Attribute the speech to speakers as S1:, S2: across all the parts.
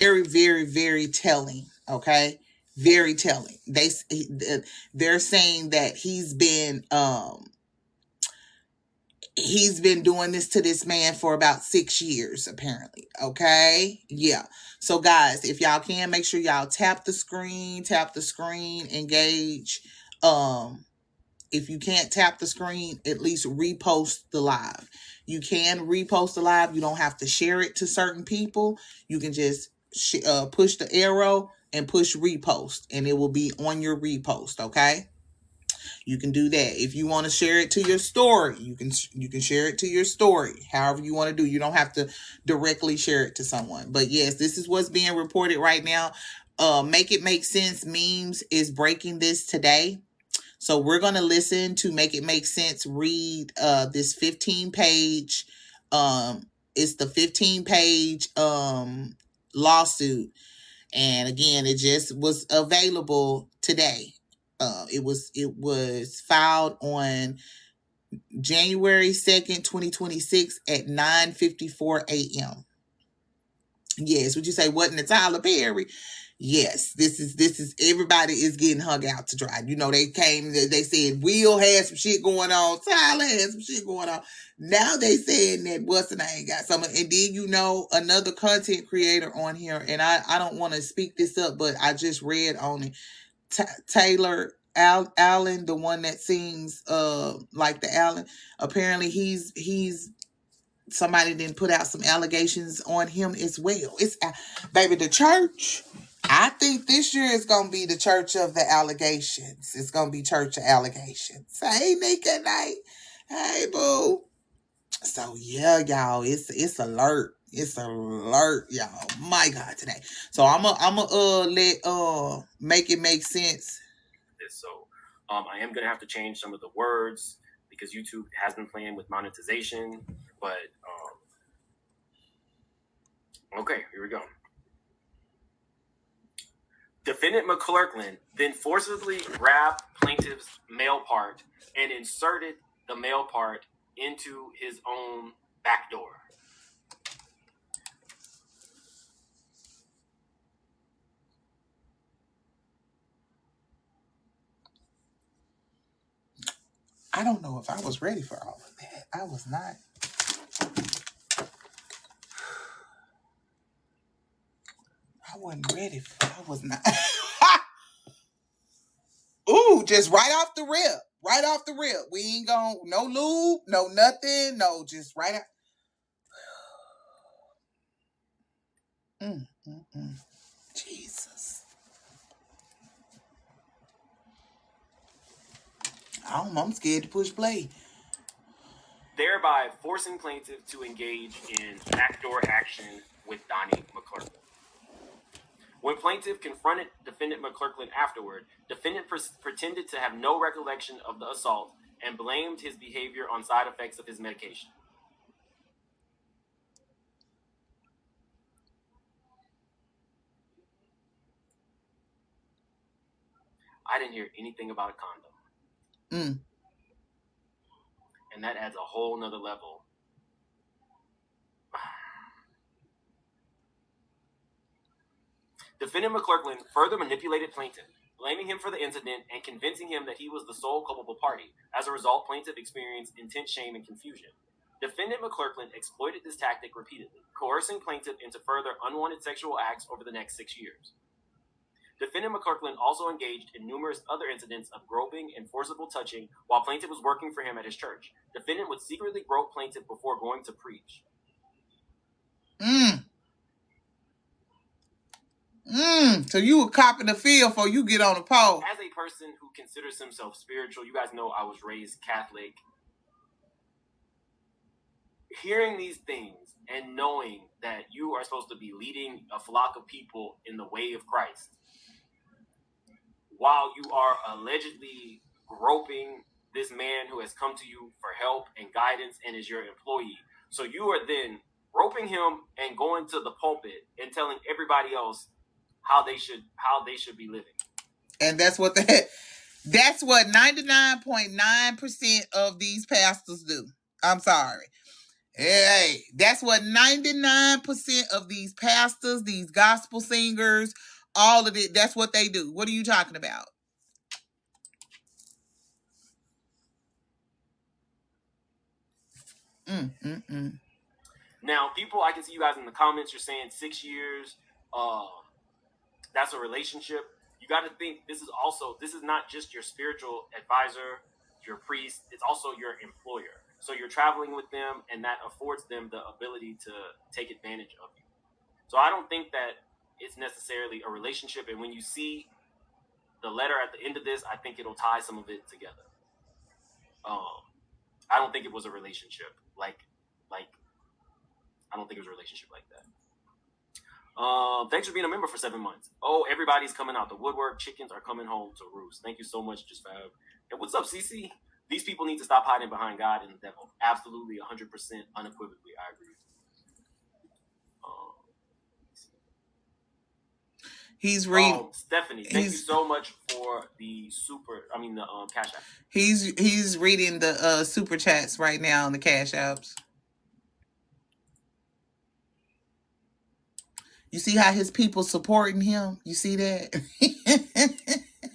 S1: very, very, very telling. Okay, very telling. They're saying that he's been doing this to this man for about 6 years, apparently. Okay, yeah. So guys, if y'all can, make sure y'all tap the screen, engage. If you can't tap the screen, at least repost the live. You can repost the live. You don't have to share it to certain people. You can just push the arrow and push repost, and it will be on your repost. Okay, you can do that. If you want to share it to your story, you can share it to your story. However you want to do. You don't have to directly share it to someone. But yes, this is what's being reported right now. Make It Make Sense Memes is breaking this today. So we're going to listen to Make It Make Sense read this 15-page. It's the 15-page lawsuit. And again, it just was available today. It was filed on January 2nd, 2026 at 9:54 a.m. Yes, would you say wasn't it Tyler Perry? Yes, this is everybody is getting hung out to dry. You know, they said Will had some shit going on, Tyler had some shit going on. Now they saying that what's the name got some, and then you know another content creator on here, and I don't want to speak this up, but I just read on it. Taylor Allen, the one that sings like the Allen, apparently he's somebody didn't put out some allegations on him as well. It's baby, the church. I think this year is gonna be the church of the allegations. It's gonna be church of allegations. Hey, Nick and Night. Hey, boo. So yeah, y'all, it's alert. It's alert, y'all. My God, today. So I'm let Make It Make Sense.
S2: So I am gonna have to change some of the words because YouTube has been playing with monetization. But okay, here we go. Defendant McClurkins then forcibly grabbed plaintiff's male part and inserted the male part into his own back door.
S1: I don't know if I was ready for all of that. I was not. I wasn't ready for I was not. Ooh, just right off the rip. Right off the rip. We ain't gonna, no lube, no nothing, no, just right out. Jesus. I'm scared to push play.
S2: Thereby forcing plaintiff to engage in backdoor action with Donnie McClurkins. When plaintiff confronted defendant McClurkins afterward, defendant pretended to have no recollection of the assault and blamed his behavior on side effects of his medication. I didn't hear anything about a condom. And that adds a whole nother level. Defendant McClurkins further manipulated plaintiff, blaming him for the incident and convincing him that he was the sole culpable party. As a result, plaintiff experienced intense shame and confusion. Defendant McClurkins exploited this tactic repeatedly, coercing plaintiff into further unwanted sexual acts over the next 6 years. Defendant McClurkins also engaged in numerous other incidents of groping and forcible touching while plaintiff was working for him at his church. Defendant would secretly grope plaintiff before going to preach.
S1: So you were copping the field before you get on the pole.
S2: As a person who considers himself spiritual, you guys know I was raised Catholic. Hearing these things and knowing that you are supposed to be leading a flock of people in the way of Christ, while you are allegedly groping this man who has come to you for help and guidance and is your employee. So you are then groping him and going to the pulpit and telling everybody else how they should be living.
S1: And that's what 99.9% of these pastors do. I'm sorry. Hey, that's what 99% of these pastors, these gospel singers, all of it, that's what they do. What are you talking about?
S2: Now, people, I can see you guys in the comments. You're saying 6 years. That's a relationship. You got to think this is not just your spiritual advisor, your priest. It's also your employer. So you're traveling with them, and that affords them the ability to take advantage of you. So I don't think that it's necessarily a relationship. And when you see the letter at the end of this, I think it'll tie some of it together. I don't think it was a relationship like I don't think it was a relationship like that. Thanks for being a member for 7 months. Oh, everybody's coming out the woodwork. Chickens are coming home to roost. Thank you so much, Just Fab. And what's up, CC? These people need to stop hiding behind God and the devil. Absolutely, 100%, unequivocally, I agree.
S1: He's reading.
S2: Stephanie, thank you so much for the Cash App.
S1: He's reading the super chats right now on the Cash Apps. You see how his people supporting him? You see that?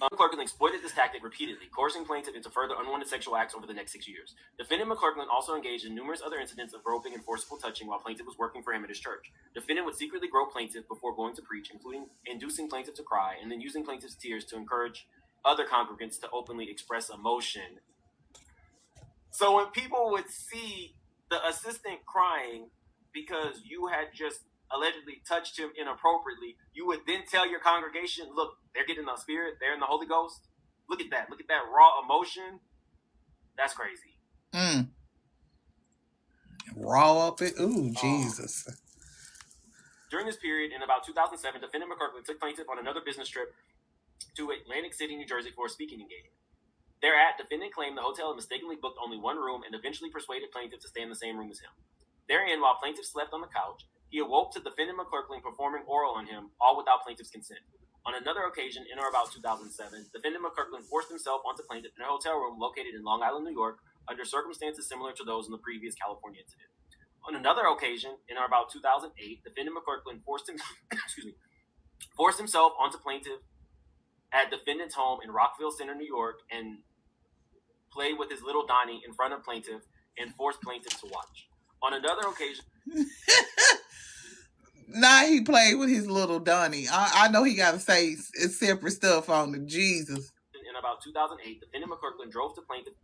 S2: McClurkins exploited this tactic repeatedly, coercing plaintiff into further unwanted sexual acts over the next 6 years. Defendant McClurkins also engaged in numerous other incidents of groping and forcible touching while plaintiff was working for him at his church. Defendant would secretly grope plaintiff before going to preach, including inducing plaintiff to cry, and then using plaintiff's tears to encourage other congregants to openly express emotion. So when people would see the assistant crying because you had just allegedly touched him inappropriately, you would then tell your congregation, look, they're getting the Spirit, they're in the Holy Ghost. Look at that raw emotion. That's crazy.
S1: Raw up it. Ooh, Jesus.
S2: During this period, in about 2007, defendant McClurkins took plaintiff on another business trip to Atlantic City, New Jersey for a speaking engagement. Thereat, defendant claimed the hotel had mistakenly booked only one room and eventually persuaded plaintiff to stay in the same room as him. Therein, while plaintiff slept on the couch, he awoke to defendant McClurkins performing oral on him, all without plaintiff's consent. On another occasion, in or about 2007, defendant McClurkins forced himself onto plaintiff in a hotel room located in Long Island, New York, under circumstances similar to those in the previous California incident. On another occasion, in or about 2008, defendant McClurkins forced himself onto plaintiff at defendant's home in Rockville Center, New York, and played with his little Donnie in front of plaintiff and forced plaintiff to watch. On another occasion...
S1: Nah, he played with his little Donnie. I know he got to say separate stuff on the Jesus.
S2: In about 2008, defendant McClurkins drove plaintiff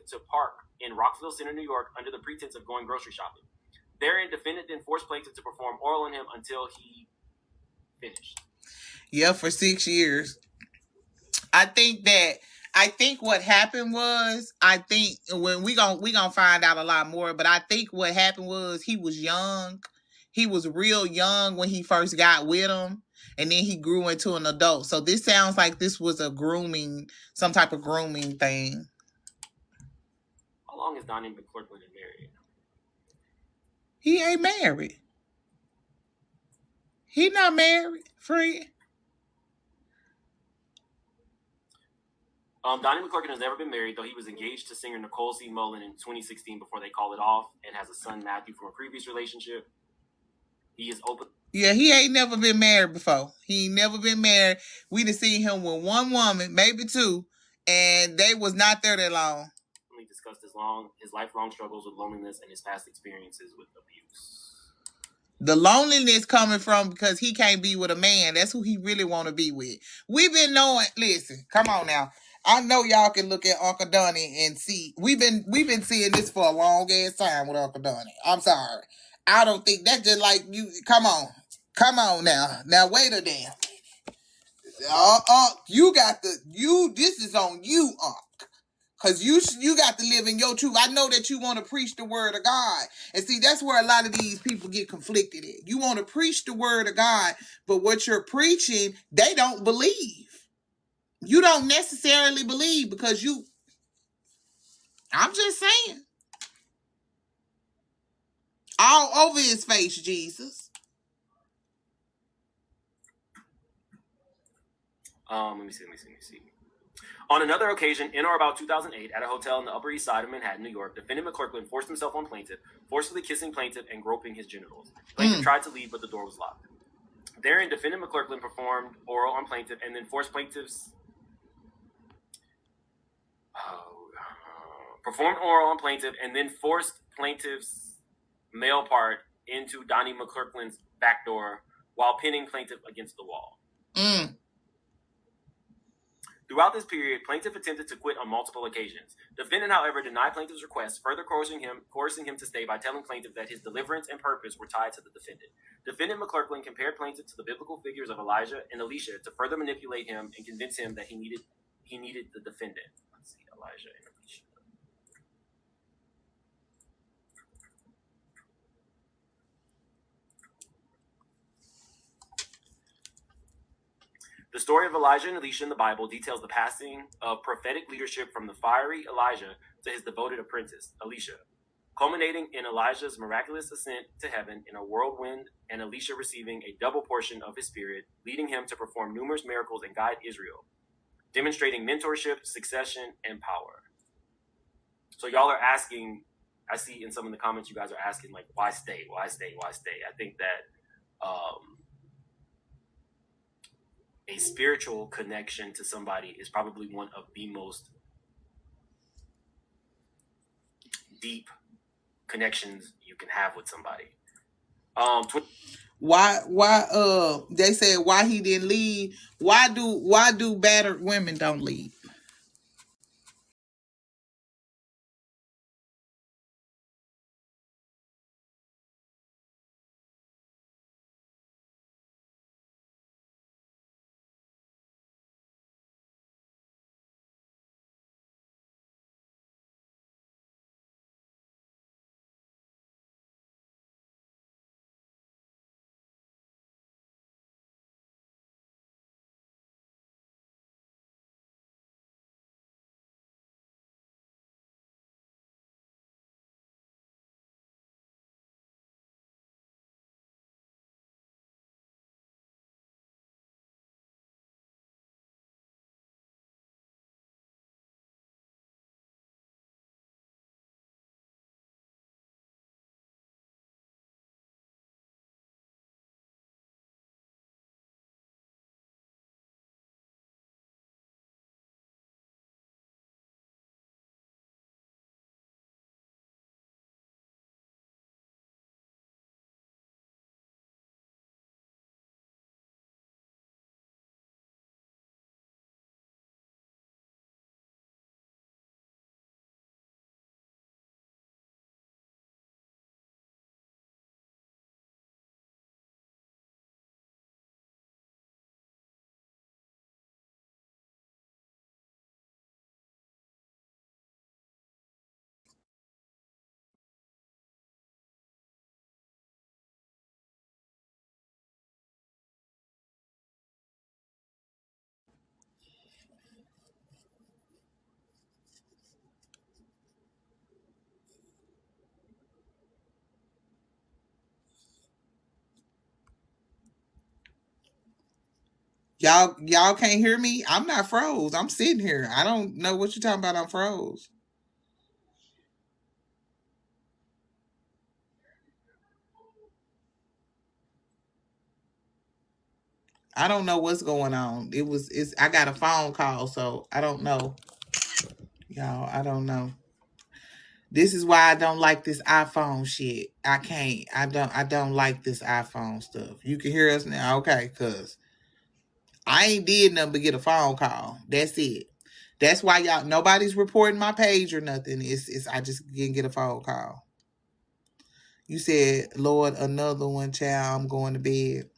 S2: to park in Rockville Center, New York, under the pretense of going grocery shopping. Therein, defendant then forced plaintiff to perform oral on him until he finished.
S1: Yeah, for 6 years. I think what happened was, when we gonna find out a lot more, but I think what happened was he was young. He was real young when he first got with him, and then he grew into an adult. So this sounds like this was some type of grooming thing.
S2: How long has Donnie McClurkins been married?
S1: He ain't married. He not married, friend.
S2: Donnie McClurkins has never been married, though he was engaged to singer Nicole C. Mullen in 2016 before they called it off, and has a son, Matthew, from a previous relationship. He is open.
S1: Yeah, he ain't never been married before. He ain't never been married. We done seen him with one woman, maybe two, and they was not there that long.
S2: We discussed his lifelong struggles with loneliness and his past experiences with abuse.
S1: The loneliness coming from because he can't be with a man. That's who he really want to be with. We've been knowing. Listen, come on now. I know y'all can look at Uncle Donnie and see. We've been seeing this for a long ass time with Uncle Donnie. I'm sorry. I don't think that's just like you. Come on now. Now wait a damn. This is on you, Unc. Because you got to live in your truth. I know that you want to preach the word of God. And see, that's where a lot of these people get conflicted at. You want to preach the word of God, but what you're preaching, they don't believe. You don't necessarily believe because I'm just saying. All over his face, Jesus.
S2: Let me see. On another occasion, in or about 2008, at a hotel in the Upper East Side of Manhattan, New York, defendant McClurkins forced himself on plaintiff, forcefully kissing plaintiff and groping his genitals. Plaintiff tried to leave, but the door was locked. Therein, defendant McClurkins performed oral on plaintiff and then forced plaintiff's male part into Donnie McClurkins' back door while pinning plaintiff against the wall. Throughout this period, plaintiff attempted to quit on multiple occasions. Defendant, however, denied plaintiff's request, further coercing him to stay by telling plaintiff that his deliverance and purpose were tied to the defendant. Defendant McClurkins compared plaintiff to the biblical figures of Elijah and Elisha to further manipulate him and convince him that he needed the defendant. Let's see, Elijah and Elisha. The story of Elijah and Elisha in the Bible details the passing of prophetic leadership from the fiery Elijah to his devoted apprentice, Elisha, culminating in Elijah's miraculous ascent to heaven in a whirlwind and Elisha receiving a double portion of his spirit, leading him to perform numerous miracles and guide Israel, demonstrating mentorship, succession, and power. So y'all are asking, I see in some of the comments you guys are asking, like, why stay? Why stay? Why stay? I think that a spiritual connection to somebody is probably one of the most deep connections you can have with somebody.
S1: Why they said why he didn't leave? Why do battered women don't leave? Y'all can't hear me? I'm not froze. I'm sitting here. I don't know what you're talking about. I'm froze. I don't know what's going on. I got a phone call, so I don't know. Y'all, I don't know. This is why I don't like this iPhone shit. I don't like this iPhone stuff. You can hear us now, okay, cuz I ain't did nothing but get a phone call. That's it. That's why y'all nobody's reporting my page or nothing. It's I just didn't get a phone call. You said, Lord, another one, child, I'm going to bed.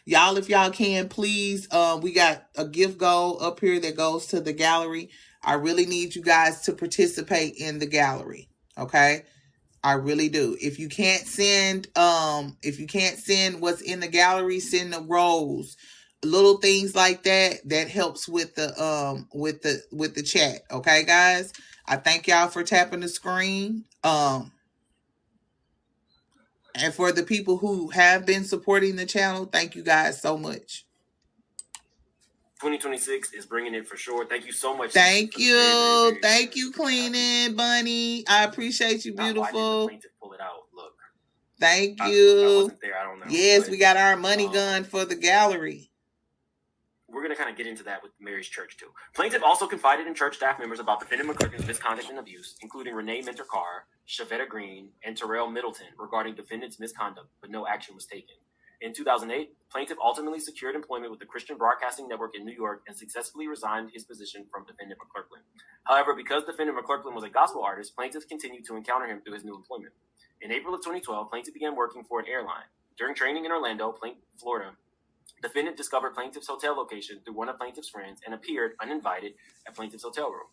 S1: Y'all, if y'all can, please, we got a gift goal up here that goes to the gallery. I really need you guys to participate in the gallery. Okay? I really do. If you can't send what's in the gallery, send the rolls. Little things like that helps with the chat. Okay, guys? I thank y'all for tapping the screen. And for the people who have been supporting the channel, thank you guys so much.
S2: 2026 is bringing it for sure. Thank you so much.
S1: Thank you. Very, very thank you, Cleaning Bunny. I appreciate you, beautiful.
S2: Why did the plaintiff pull it out? Look.
S1: Thank you.
S2: I wasn't there. I don't know.
S1: Yes, we got our money gun for the gallery.
S2: We're going to kind of get into that with Mary's church, too. Plaintiff also confided in church staff members about defendant McClurkins' misconduct and abuse, including Renee Minter-Carr, Shavetta Green, and Terrell Middleton regarding defendant's misconduct, but no action was taken. In 2008, plaintiff ultimately secured employment with the Christian Broadcasting Network in New York and successfully resigned his position from defendant McClurkin. However, because defendant McClurkin was a gospel artist, plaintiff continued to encounter him through his new employment. In April of 2012, plaintiff began working for an airline. During training in Orlando, Florida, defendant discovered plaintiff's hotel location through one of plaintiff's friends and appeared uninvited at plaintiff's hotel room.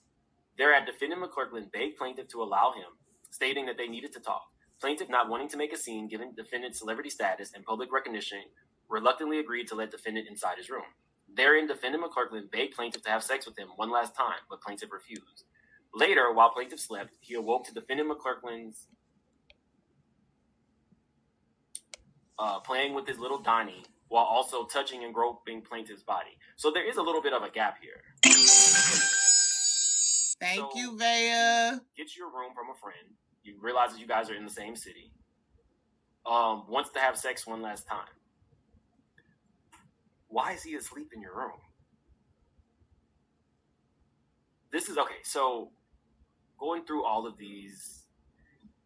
S2: Thereat, defendant McClurkin begged plaintiff to allow him, stating that they needed to talk. Plaintiff, not wanting to make a scene given defendant's celebrity status and public recognition, reluctantly agreed to let defendant inside his room. Therein, defendant McClurkin begged plaintiff to have sex with him one last time, but plaintiff refused. Later, while plaintiff slept, he awoke to defendant McClurkin's playing with his little Donnie, while also touching and groping plaintiff's body. So there is a little bit of a gap here.
S1: Thank you, Vea.
S2: Get your room from a friend. You realize that you guys are in the same city. Wants to have sex one last time. Why is he asleep in your room? This is okay. So going through all of these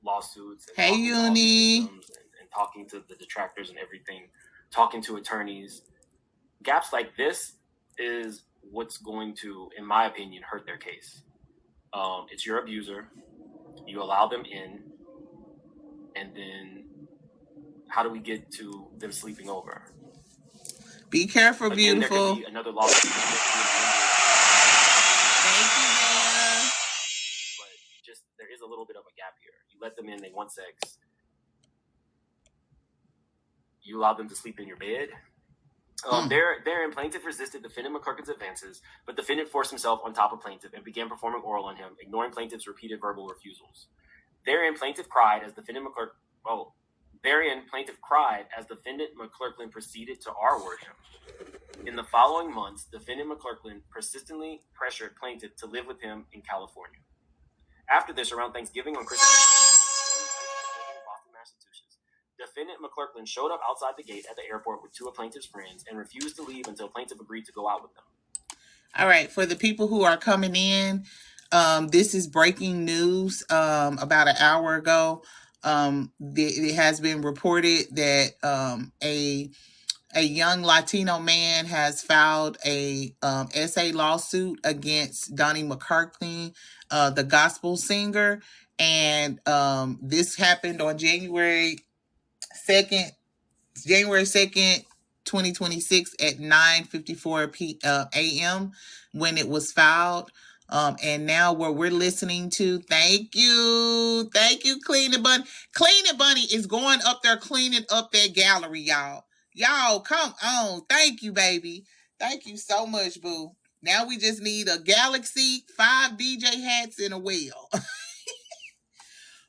S2: lawsuits and
S1: Uni,
S2: and talking to the detractors and everything, talking to attorneys, gaps like this is what's going to, in my opinion, hurt their case. It's your abuser. You allow them in, and then how do we get to them sleeping over?
S1: Be careful, again, beautiful.
S2: There could be another lawsuit.
S1: Thank you, Maya.
S2: But just there is a little bit of a gap here. You let them in, they want sex. You allow them to sleep in your bed. Therein, plaintiff resisted defendant McClurkin's advances, but defendant forced himself on top of plaintiff and began performing oral on him, ignoring plaintiff's repeated verbal refusals. Therein, plaintiff cried as defendant McClurkin proceeded to R-word him. In the following months, defendant McClurkin persistently pressured plaintiff to live with him in California. After this, around Thanksgiving on Christmas, Boston, Massachusetts, defendant McClurkin showed up outside the gate at the airport with two of plaintiff's friends and refused to leave until plaintiff agreed to go out with them.
S1: All right, for the people who are coming in, this is breaking news. About an hour ago, it has been reported that a young Latino man has filed a SA lawsuit against Donnie McClurkin, the gospel singer, and this happened on January 2nd, 2026 at 9:54 a.m. when it was filed. And now what we're listening to, thank you, Cleaning Bunny. Cleaning Bunny is going up there cleaning up that gallery, y'all. Y'all, come on. Thank you, baby. Thank you so much, boo. Now we just need a galaxy, 5 DJ hats, and a whale.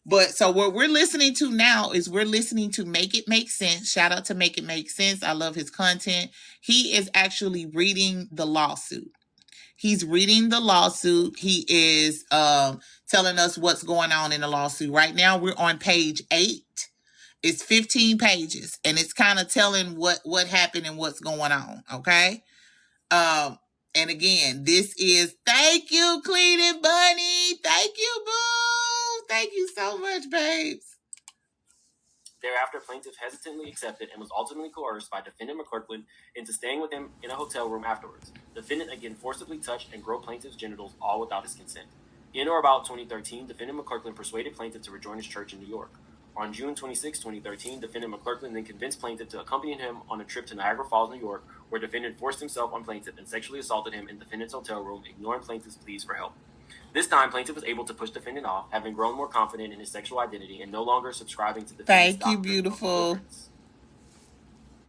S1: But so what we're listening to now is we're listening to Make It Make Sense. Shout out to Make It Make Sense. I love his content. He is actually reading the lawsuit. He's reading the lawsuit. He is telling us what's going on in the lawsuit. Right now, we're on page 8. It's 15 pages, and it's kind of telling what happened and what's going on, okay? And again, this is, thank you, Cleaning Bunny. Thank you, boo. Thank you so much, babes.
S2: Thereafter, plaintiff hesitantly accepted and was ultimately coerced by defendant McClurkin into staying with him in a hotel room afterwards. Defendant again forcibly touched and groped plaintiff's genitals, all without his consent. In or about 2013, defendant McClurkin persuaded plaintiff to rejoin his church in New York. On June 26, 2013, defendant McClurkin then convinced plaintiff to accompany him on a trip to Niagara Falls, New York, where defendant forced himself on plaintiff and sexually assaulted him in defendant's hotel room, ignoring plaintiff's pleas for help. This time, plaintiff was able to push defendant off, having grown more confident in his sexual identity and no longer subscribing to defendant's
S1: Thank you, beautiful.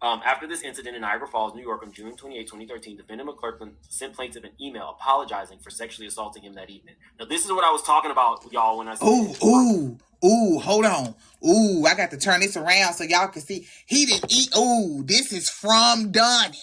S2: After this incident in Niagara Falls, New York, on June 28, 2013, defendant McClurkin sent plaintiff an email apologizing for sexually assaulting him that evening. Now, this is what I was talking about, y'all, when I said...
S1: Ooh, hold on. Ooh, I got to turn this around so y'all can see. He didn't eat. Ooh, this is from Donnie.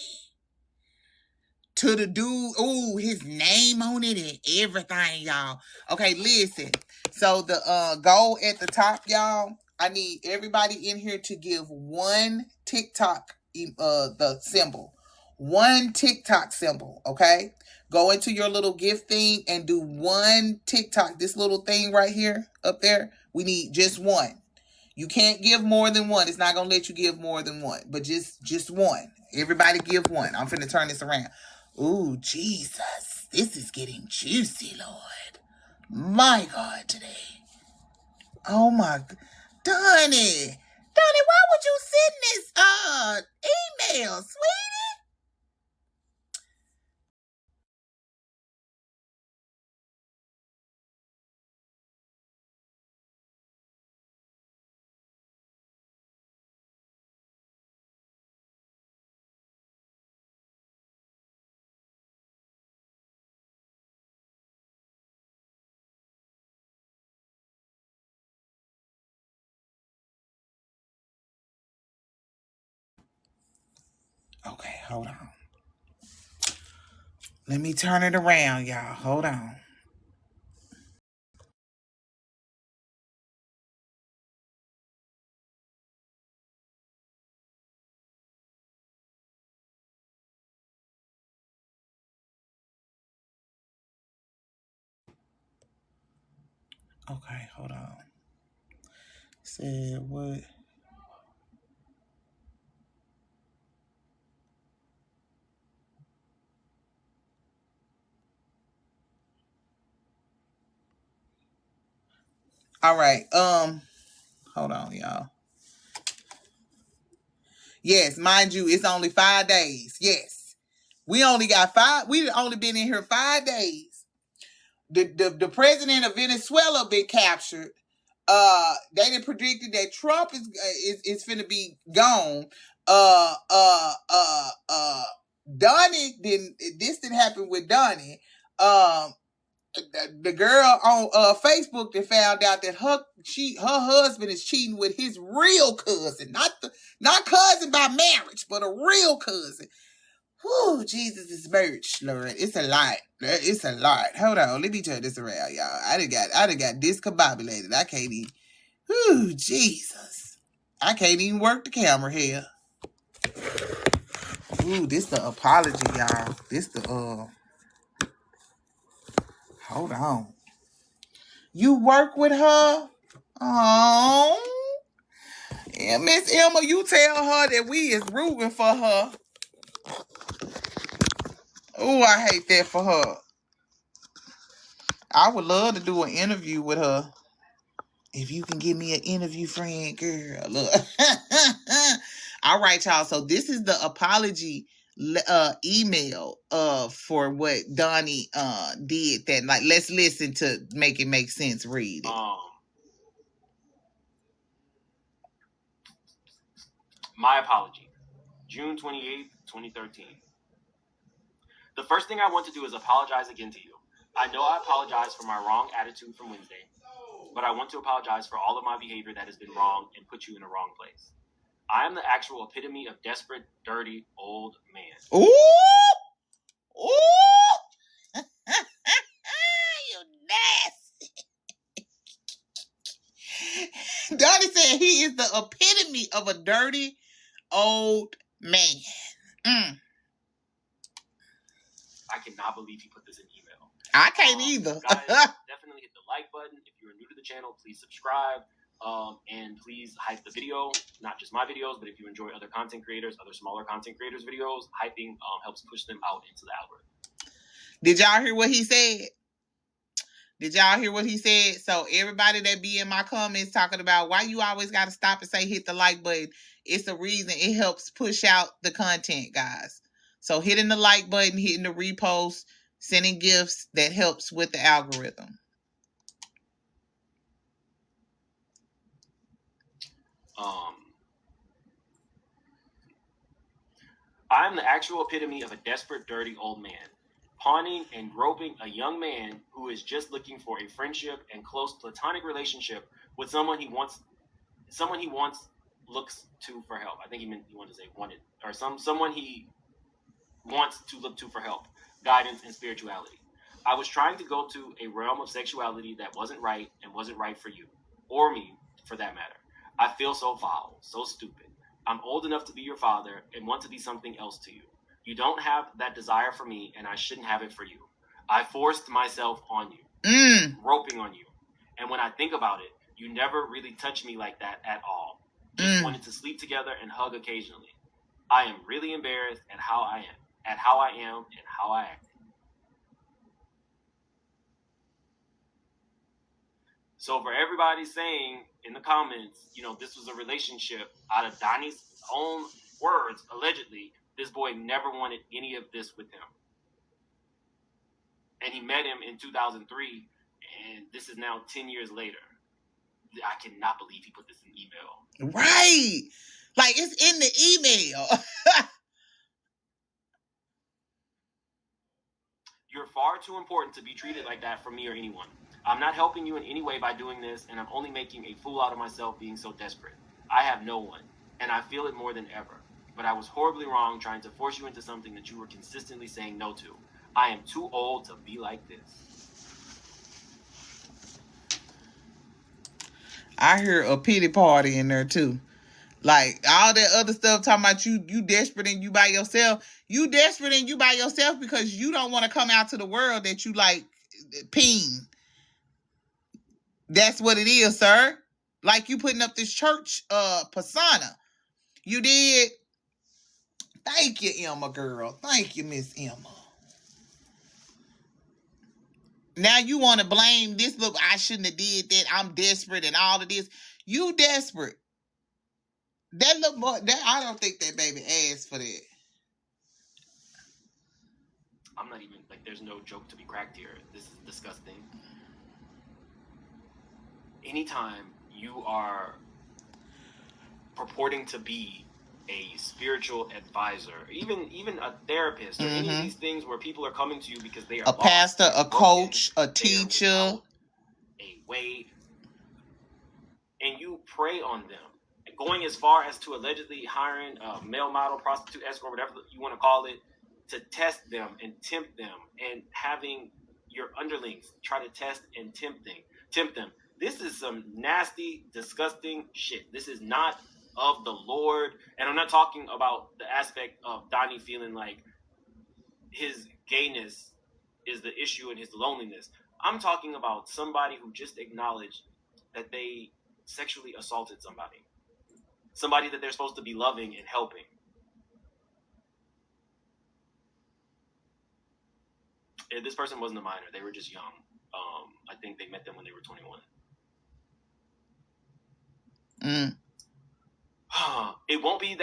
S1: To the dude, ooh, his name on it and everything, y'all. Okay, listen. So the goal at the top, y'all, I need everybody in here to give one TikTok the symbol. One TikTok symbol, okay? Go into your little gift thing and do one TikTok. This little thing right here up there. We need just one. You can't give more than one. It's not gonna let you give more than one, but just one. Everybody give one. I'm finna turn this around. Ooh, Jesus. This is getting juicy, Lord. My God, today. Oh my Donnie. Donnie, why would you send this email, sweetie? Okay, hold on. Let me turn it around, y'all. Hold on. Okay, hold on. Said what? All right. Hold on, y'all. Yes, mind you, it's only 5 days. Yes. We only got 5. We only been in here 5 days. The president of Venezuela been captured. They done predicted that Trump is finna be gone. Donnie didn't. This didn't happen with Donnie. The girl on Facebook that found out that her husband is cheating with his real cousin, not cousin by marriage, but a real cousin. Whew, Jesus is merch, Lord. It's a lot. It's a lot. Hold on, let me turn this around, y'all. I done got discombobulated. I can't even. Whew, Jesus. I can't even work the camera here. Ooh, this the apology, y'all. This the hold on. You work with her? Oh. Yeah, Miss Emma, you tell her that we is rooting for her. Oh, I hate that for her. I would love to do an interview with her. If you can give me an interview, friend, girl. Look. All right, y'all. So this is the apology email for what Donnie did. That like, let's listen to make it make sense. Read it.
S2: My apology. June 28th, 2013. The first thing I want to do is apologize again to you. I know I apologize for my wrong attitude from Wednesday, but I want to apologize for all of my behavior that has been wrong and put you in a wrong place. I am the actual epitome of desperate, dirty, old man.
S1: Ooh! Ooh! You nasty. Donnie said he is the epitome of a dirty old man. Mm.
S2: I cannot believe he put this in email.
S1: I can't either.
S2: Guys, definitely hit the like button. If you're new to the channel, please subscribe. And please hype the video, not just my videos, but if you enjoy other content creators, other smaller content creators' videos, hyping helps push them out into the algorithm.
S1: Did y'all hear what he said? Did y'all hear what he said? So everybody that be in my comments talking about why you always got to stop and say hit the like button, it's a reason. It helps push out the content, guys. So hitting the like button, hitting the repost, sending gifts, that helps with the algorithm.
S2: I'm the actual epitome of a desperate, dirty old man, pawning and groping a young man who is just looking for a friendship and close platonic relationship with someone he wants someone he wants looks to for help. I think he wanted to say wanted, or someone he wants to look to for help, guidance, and spirituality. I was trying to go to a realm of sexuality that wasn't right and wasn't right for you, or me, for that matter. I feel so foul, so stupid. I'm old enough to be your father and want to be something else to you. You don't have that desire for me, and I shouldn't have it for you. I forced myself on you, roping on you. And when I think about it, you never really touched me like that at all. Just wanted to sleep together and hug occasionally. I am really embarrassed at how I am, and how I act. So for everybody saying in the comments, this was a relationship, out of Donnie's own words, allegedly, this boy never wanted any of this with him. And he met him in 2003, and this is now 10 years later. I cannot believe he put this in email.
S1: Right. Like, it's in the email.
S2: You're far too important to be treated like that from me or anyone. I'm not helping you in any way by doing this, and I'm only making a fool out of myself being so desperate. I have no one, and I feel it more than ever. But I was horribly wrong trying to force you into something that you were consistently saying no to. I am too old to be like this.
S1: I hear a pity party in there too. Like, all that other stuff talking about you desperate and you by yourself. You desperate and you by yourself because you don't want to come out to the world that you like peen. That's what it is, sir. Like, you putting up this church persona. You did. Thank you, Emma, girl. Thank you, Miss Emma. Now you want to blame this look, I shouldn't have did that. I'm desperate and all of this. You desperate. That little boy, I don't think that baby asked for that.
S2: I'm not even, there's no joke to be cracked here. This is disgusting. Anytime you are purporting to be a spiritual advisor, even a therapist, or any of these things where people are coming to you because they are
S1: a pastor, a coach, a teacher,
S2: a way, and you prey on them, going as far as to allegedly hiring a male model, prostitute, escort, whatever you want to call it, to test them and tempt them, and having your underlings try to test and tempt them. This is some nasty, disgusting shit. This is not of the Lord. And I'm not talking about the aspect of Donnie feeling like his gayness is the issue and his loneliness. I'm talking about somebody who just acknowledged that they sexually assaulted somebody that they're supposed to be loving and helping. And this person wasn't a minor. They were just young. I think they met them when they were 21. It won't be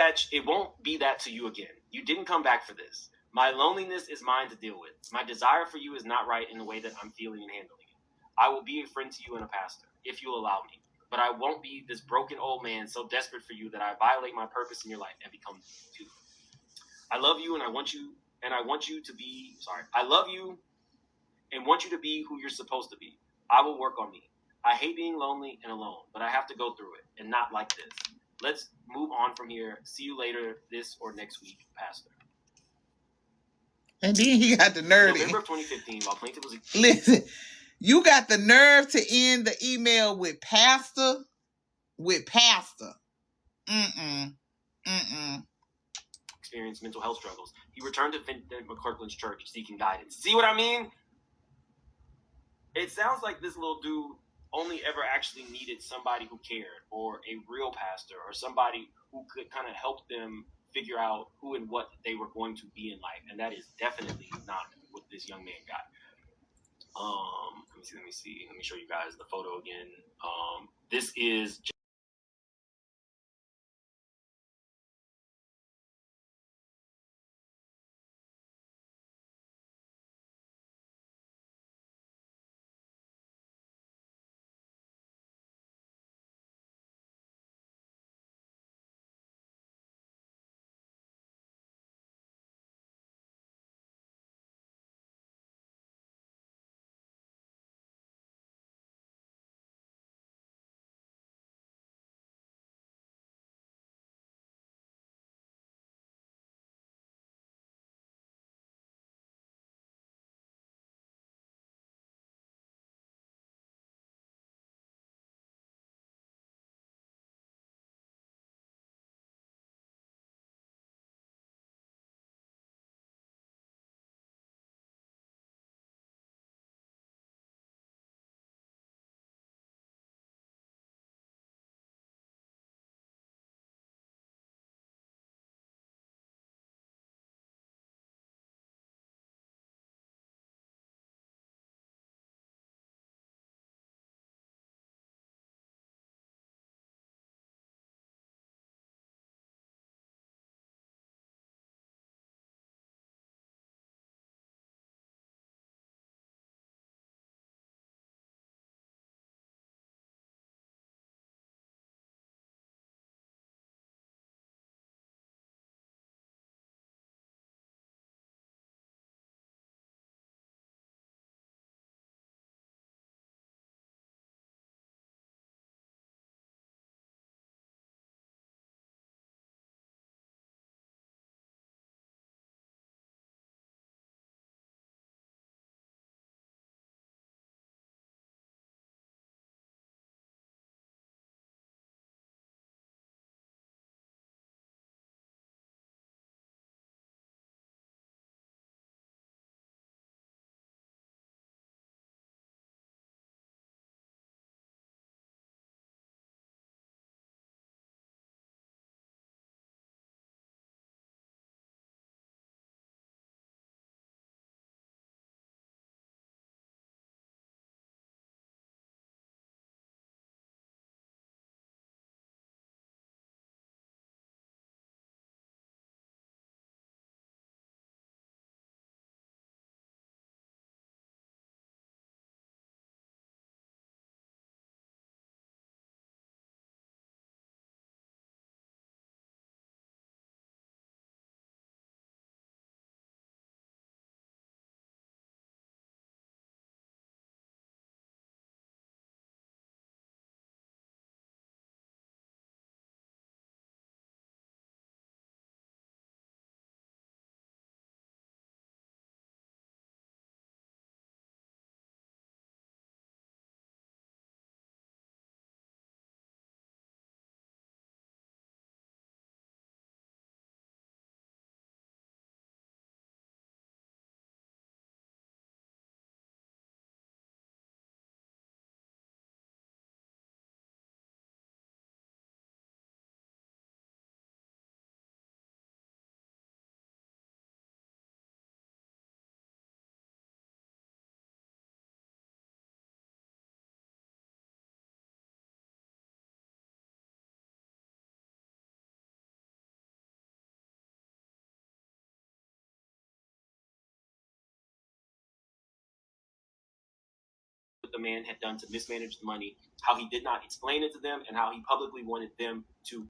S2: that to you again. You didn't come back for this. My loneliness is mine to deal with. My desire for you is not right in the way that I'm feeling and handling it. I will be a friend to you and a pastor, if you'll allow me. But I won't be this broken old man so desperate for you that I violate my purpose in your life and become too. I love you and I want you to be I love you and want you to be who you're supposed to be. I will work on me. I hate being lonely and alone, but I have to go through it, and not like this. Let's move on from here. See you later this or next week, Pastor.
S1: And then he got the nerve.
S2: November of 2015, while plaintiff was...
S1: Listen, you got the nerve to end the email with pastor.
S2: Experienced mental health struggles. He returned to McClurkins church seeking guidance. See what I mean? It sounds like this little dude only ever actually needed somebody who cared, or a real pastor, or somebody who could kind of help them figure out who and what they were going to be in life. And that is definitely not what this young man got. Let me see. Let me show you guys the photo again. This is the man had done to mismanage the money, how he did not explain it to them, and how he publicly wanted them to